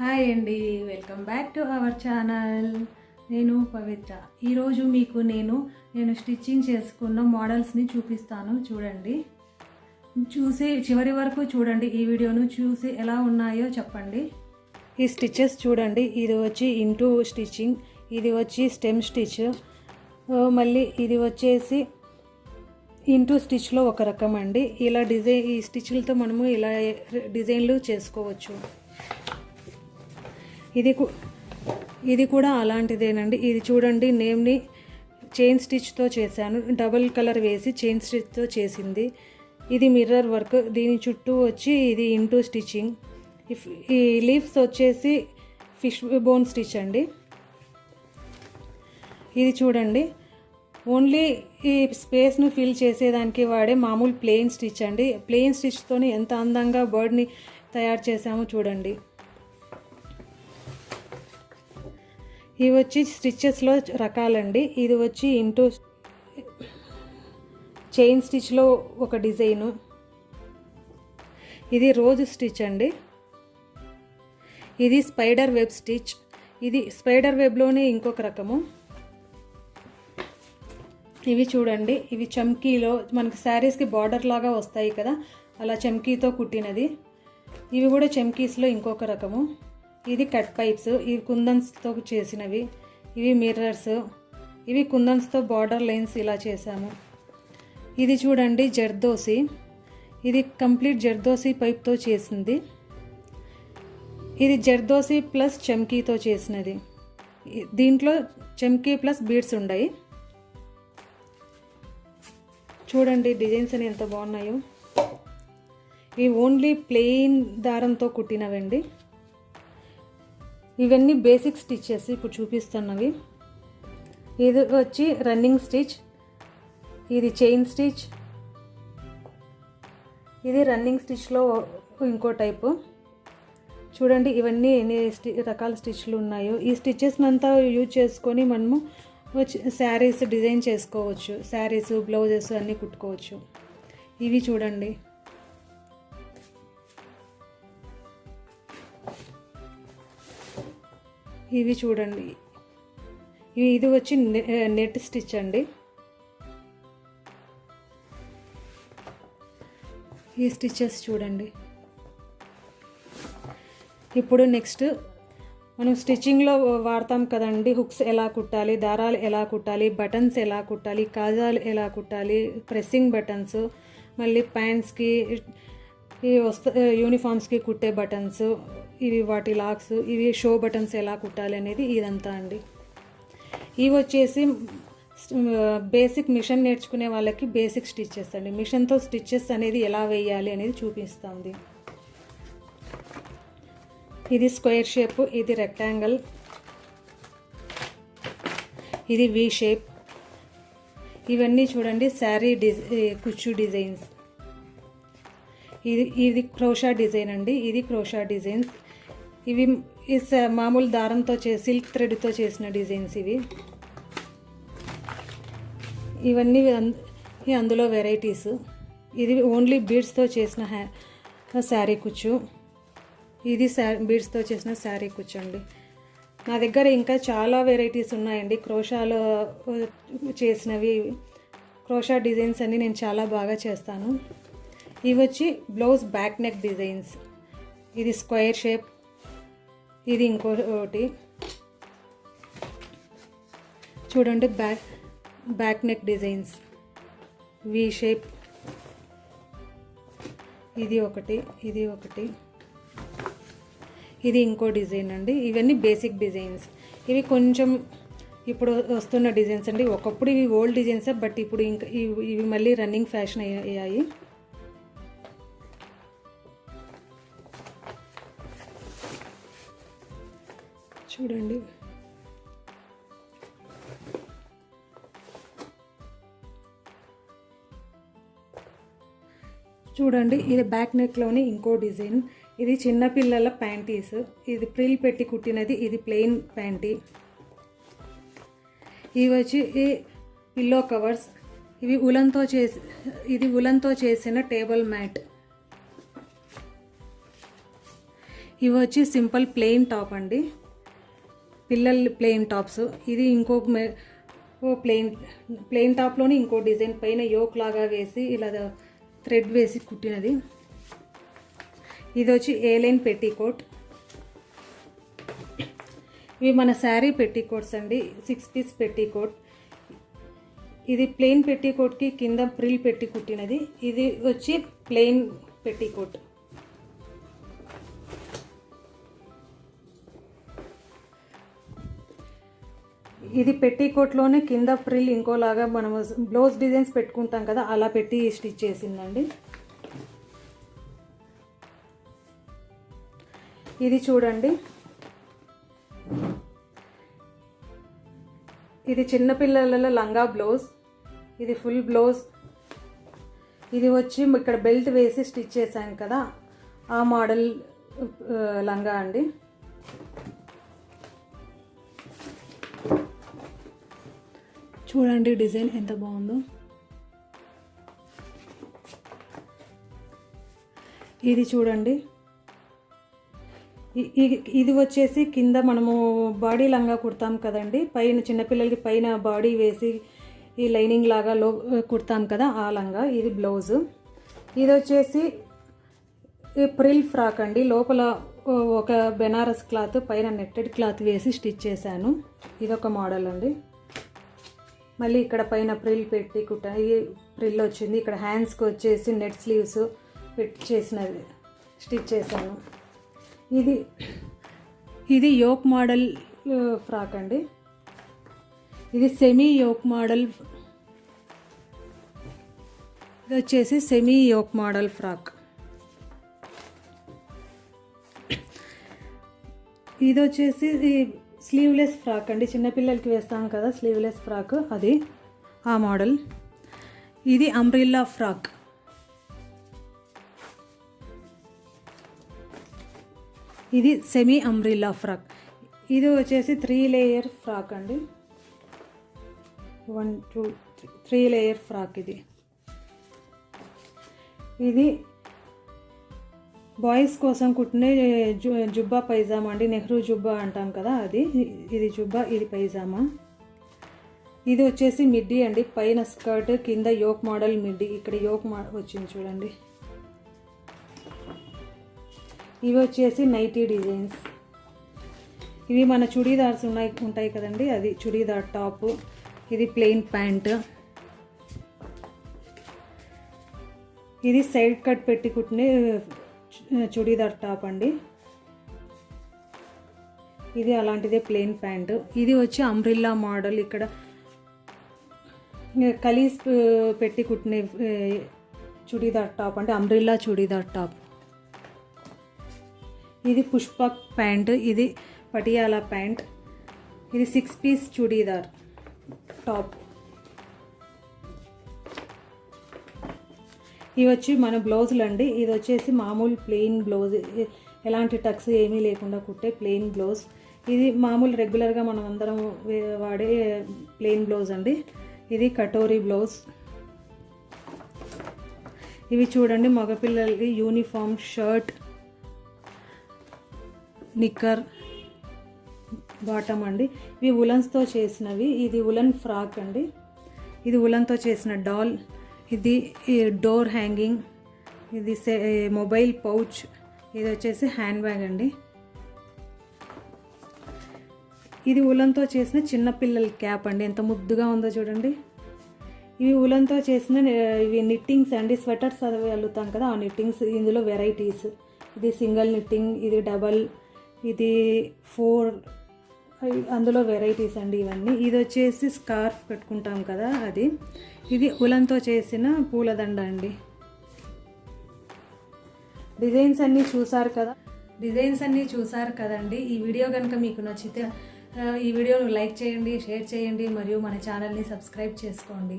Hi అండి, welcome back to our channel. నేను పవిత్ర. ఈరోజు మీకు నేను స్టిచ్చింగ్ చేసుకున్న మోడల్స్ని చూపిస్తాను. చూడండి, చూసి చివరి వరకు చూడండి. ఈ వీడియోను చూసి ఎలా ఉన్నాయో చెప్పండి. ఈ స్టిచెస్ చూడండి. ఇది వచ్చి ఇంటూ స్టిచ్చింగ్, ఇది వచ్చి స్టెమ్ స్టిచ్, మళ్ళీ ఇది వచ్చేసి ఇంటూ స్టిచ్లో ఒక రకం అండి. ఇలా డిజైన్, ఈ స్టిచ్లతో మనము ఇలా డిజైన్లు చేసుకోవచ్చు. ఇది కూడా అలాంటిదేనండి. ఇది చూడండి, నేమ్ని చైన్ స్టిచ్తో చేశాను. డబుల్ కలర్ వేసి చైన్ స్టిచ్తో చేసింది. ఇది మిర్రర్ వర్క్. దీని చుట్టూ వచ్చి ఇది ఇంటూ స్టిచ్చింగ్. ఈ లీవ్స్ వచ్చేసి ఫిష్ బోన్ స్టిచ్ అండి. ఇది చూడండి, ఓన్లీ ఈ స్పేస్ను ఫిల్ చేసేదానికి వాడే మామూలు ప్లెయిన్ స్టిచ్ అండి. ప్లెయిన్ స్టిచ్తోనే ఎంత అందంగా బర్డ్ని తయారు చేసామో చూడండి. ఇవి వచ్చి స్టిచ్చెస్లో రకాలండి. ఇది వచ్చి ఇంటూ చైన్ స్టిచ్లో ఒక డిజైను. ఇది రోజ్ స్టిచ్ అండి. ఇది స్పైడర్ వెబ్ స్టిచ్. ఇది స్పైడర్ వెబ్లోనే ఇంకొక రకము. ఇవి చూడండి, ఇవి చమ్కీలో మనకి శారీస్కి బార్డర్ లాగా వస్తాయి కదా, అలా చమ్కీతో కుట్టినది. ఇవి కూడా చమ్కీస్లో ఇంకొక రకము. ఇది కట్ పైప్స్, ఇవి కుందన్స్తో చేసినవి. ఇవి మిర్రర్స్, ఇవి కుందన్స్తో బార్డర్ లైన్స్ ఇలా చేశాము. ఇది చూడండి జర్దోసి. ఇది కంప్లీట్ జర్దోసి పైప్తో చేసింది. ఇది జర్దోసి ప్లస్ చమ్కీతో చేసినది. దీంట్లో చమ్కీ ప్లస్ బీడ్స్ ఉన్నాయి. చూడండి డిజైన్స్ అని ఎంత బాగున్నాయో. ఇవి ఓన్లీ ప్లెయిన్ దారంతో కుట్టినవండి. ఇవన్నీ బేసిక్ స్టిచెస్ ఇప్పుడు చూపిస్తున్నవి. ఇది వచ్చి రన్నింగ్ స్టిచ్, ఇది చైన్ స్టిచ్, ఇది రన్నింగ్ స్టిచ్లో ఇంకో టైపు. చూడండి ఇవన్నీ ఎన్ని రకాల స్టిచ్లు ఉన్నాయో. ఈ స్టిచెస్ని అంతా యూజ్ చేసుకొని మనము శారీస్ డిజైన్ చేసుకోవచ్చు. శారీస్, బ్లౌజెస్ అన్నీ కుట్టుకోవచ్చు. ఇవి చూడండి, ఇవి చూడండి. ఇది వచ్చి నెట్ స్టిచ్ అండి. ఈ స్టిచెస్ చూడండి. ఇప్పుడు నెక్స్ట్ మనం స్టిచ్చింగ్లో వాడతాం కదండి, హుక్స్ ఎలా కుట్టాలి, దారాలు ఎలా కుట్టాలి, బటన్స్ ఎలా కుట్టాలి, కాజాలు ఎలా కుట్టాలి, ప్రెస్సింగ్ బటన్స్, మళ్ళీ ప్యాంట్స్కి, ఈ యూనిఫామ్స్కి కుట్టే బటన్స్, ఇవి వాటి లాక్స్, ఇవి షో బటన్స్ ఎలా కుట్టాలి అనేది ఇదంతా అండి. ఇవి వచ్చేసి బేసిక్ మిషన్ నేర్చుకునే వాళ్ళకి బేసిక్ స్టిచెస్ అండి. మిషన్తో స్టిచెస్ అనేది ఎలా వేయాలి అనేది చూపిస్తుంది. ఇది స్క్వేర్ షేప్, ఇది రెక్టాంగిల్, ఇది వి షేప్. ఇవన్నీ చూడండి శారీ కుచ్చు డిజైన్స్. ఇది క్రోషా డిజైన్ అండి. ఇది క్రోషా డిజైన్స్. ఇవి మామూలు దారంతో సిల్క్ థ్రెడ్తో చేసిన డిజైన్స్. ఇవన్నీ అందులో వెరైటీస్. ఇది ఓన్లీ బీడ్స్తో చేసిన శారీ కుచ్చు. ఇది బీడ్స్తో చేసిన శారీ కుచ్చు అండి. నా దగ్గర ఇంకా చాలా వెరైటీస్ ఉన్నాయండి క్రోషాలో చేసినవి. క్రోషా డిజైన్స్ అన్నీ నేను చాలా బాగా చేస్తాను. ఇవి వచ్చి బ్లౌజ్ బ్యాక్ నెక్ డిజైన్స్. ఇది స్క్వేర్ షేప్, ఇది ఇంకోటి చూడండి back neck designs, V shape. ఇది ఒకటి, ఇది ఒకటి, ఇది ఇంకో డిజైన్ అండి. ఇవన్నీ బేసిక్ డిజైన్స్. ఇవి కొంచెం ఇప్పుడు వస్తున్న డిజైన్స్ అండి. ఒకప్పుడు ఇవి ఓల్డ్ డిజైన్స్, బట్ ఇప్పుడు ఇంకా ఇవి మళ్ళీ రన్నింగ్ ఫ్యాషన్ అయ్యాయి. చూడండి, చూడండి ఇది బ్యాక్ నెక్లోని ఇంకో డిజైన్. ఇది చిన్నపిల్లల ప్యాంటీస్. ఇది ప్రిల్ పెట్టి కుట్టినది. ఇది ప్లెయిన్ ప్యాంటీ. ఇవి వచ్చి పిల్లో కవర్స్. ఇవి ఉలన్తో చేసిన టేబుల్ మ్యాట్. ఇవి వచ్చి సింపుల్ ప్లెయిన్ టాప్ అండి, పిల్లల ప్లెయిన్ టాప్స్. ఇది ఇంకొక ప్లెయిన్ టాప్లోని ఇంకో డిజైన్ పైన యోక్ లాగా వేసి ఇలా థ్రెడ్ వేసి కుట్టినది. ఇది వచ్చి ఏ లైన్ పెట్టికోట్. ఇవి మన శారీ పెట్టికోట్స్ అండి, 6 పీస్ పెట్టికోట్. ఇది ప్లెయిన్ పెట్టికోట్కి కింద ప్రిల్ పెట్టి కుట్టినది. ఇది వచ్చి ప్లెయిన్ పెట్టికోట్. ఇది పెట్టికోట్లోనే కింద ప్రిల్ ఇంకోలాగా మనం బ్లౌజ్ డిజైన్స్ పెట్టుకుంటాం కదా, అలా పెట్టి స్టిచ్ చేసిందండి. ఇది చూడండి, ఇది చిన్నపిల్లల లంగా బ్లౌజ్. ఇది ఫుల్ బ్లౌజ్. ఇది వచ్చి ఇక్కడ బెల్ట్ వేసి స్టిచ్ చేశాను కదా, ఆ మోడల్ లంగా అండి. చూడండి డిజైన్ ఎంత బాగుందో. ఇది చూడండి, ఇది వచ్చేసి కింద మనము బాడీ లంగా కుడతాం కదండి, పైన చిన్నపిల్లలకి పైన బాడీ వేసి ఈ లైనింగ్ లాగా కుడతాం కదా, ఆ లంగా. ఇది బ్లౌజు. ఇది వచ్చేసి ప్రిల్ ఫ్రాక్ అండి, లోపల ఒక బెనారస్ క్లాత్ పైన నెట్టెడ్ క్లాత్ వేసి స్టిచ్ చేశాను. ఇదొక మోడల్ అండి. మళ్ళీ ఇక్కడ పైన ప్రిల్ పెట్టి ఈ ప్రిల్ వచ్చింది. ఇక్కడ హ్యాండ్స్కి వచ్చేసి నెట్ స్లీవ్స్ పెట్టి చేసినది స్టిచ్ చేశాను. ఇది యోక్ మోడల్ ఫ్రాక్ అండి. ఇది సెమీ యోక్ మోడల్. ఇది వచ్చేసి సెమీ యోక్ మోడల్ ఫ్రాక్. ఇది వచ్చేసి స్లీవ్లెస్ ఫ్రాక్ అండి, చిన్నపిల్లలకి వేస్తాం కదా స్లీవ్లెస్ ఫ్రాక్, అది ఆ మోడల్. ఇది అంబ్రిల్లా ఫ్రాక్. ఇది సెమీ అంబ్రిల్లా ఫ్రాక్. ఇది వచ్చేసి 3 లేయర్ ఫ్రాక్ అండి, 1 2 3 లేయర్ ఫ్రాక్. ఇది బాయ్స్ కోసం కుట్టిన జుబ్బా పైజామా అండి, నెహ్రూ జుబ్బా అంటాం కదా అది. ఇది జుబ్బా, ఇది పైజామా. ఇది వచ్చేసి మిడ్డీ అండి, పైన స్కర్ట్ కింద యోక్ మోడల్ మిడ్డీ. ఇక్కడ యోక్ వచ్చింది చూడండి. ఇవి వచ్చేసి నైటీ డిజైన్స్. ఇవి మన చుడీదార్స్ ఉంటాయి కదండి, అది చుడీదార్ టాప్. ఇది ప్లెయిన్ ప్యాంట్. ఇది సైడ్ కట్ పెట్టి కుట్టిన చుడీదార్ టాప్ అండి. ఇది అలాంటిదే ప్లెయిన్ ప్యాంటు. ఇది వచ్చి అంబ్రిల్లా మోడల్. ఇక్కడ కలీస్ పెట్టి కుట్టిన చుడీదార్ టాప్ అంటే అంబ్రిల్లా చుడీదార్ టాప్. ఇది పుష్పక్ ప్యాంట్. ఇది పటియాలా ప్యాంట్. ఇది 6 పీస్ చుడీదార్ టాప్. ఇవి వచ్చి మన బ్లౌజులు అండి. ఇది వచ్చేసి మామూలు ప్లెయిన్ బ్లౌజ్, ఎలాంటి టక్స్ ఏమీ లేకుండా కుట్టే ప్లెయిన్ బ్లౌజ్. ఇది మామూలు రెగ్యులర్గా మనం అందరం వాడే ప్లెయిన్ బ్లౌజ్ అండి. ఇది కటోరీ బ్లౌజ్. ఇవి చూడండి మగపిల్లలకి యూనిఫామ్ షర్ట్, నిక్కర్, బాటమ్ అండి. ఇవి ఉలన్స్తో చేసినవి. ఇది ఉలన్ ఫ్రాక్ అండి. ఇది ఉలన్తో చేసిన డాల్. ఇది డోర్ హ్యాంగింగ్. ఇది మొబైల్ పౌచ్. ఇది వచ్చేసి హ్యాండ్ బ్యాగ్ అండి. ఇది ఉలన్తో చేసిన చిన్నపిల్లల క్యాప్ అండి, ఎంత ముద్దుగా ఉందో చూడండి. ఇవి ఉలన్తో చేసిన ఇవి నిట్టింగ్స్ అండి, స్వెటర్స్ అవి అల్లుతాం కదా ఆ నిట్టింగ్స్. ఇందులో వెరైటీస్. ఇది సింగిల్ నిట్టింగ్, ఇది డబల్, ఇది 4, అందులో వెరైటీస్ అండి ఇవన్నీ. ఇది వచ్చేసి స్కార్ఫ్ పెట్టుకుంటాం కదా అది. ఇది ఉలన్తో చేసిన పూలదండ అండి. డిజైన్స్ అన్నీ చూసారు కదండి. ఈ వీడియో కనుక మీకు నచ్చితే ఈ వీడియోను లైక్ చేయండి, షేర్ చేయండి మరియు మన ఛానల్ని సబ్స్క్రైబ్ చేసుకోండి.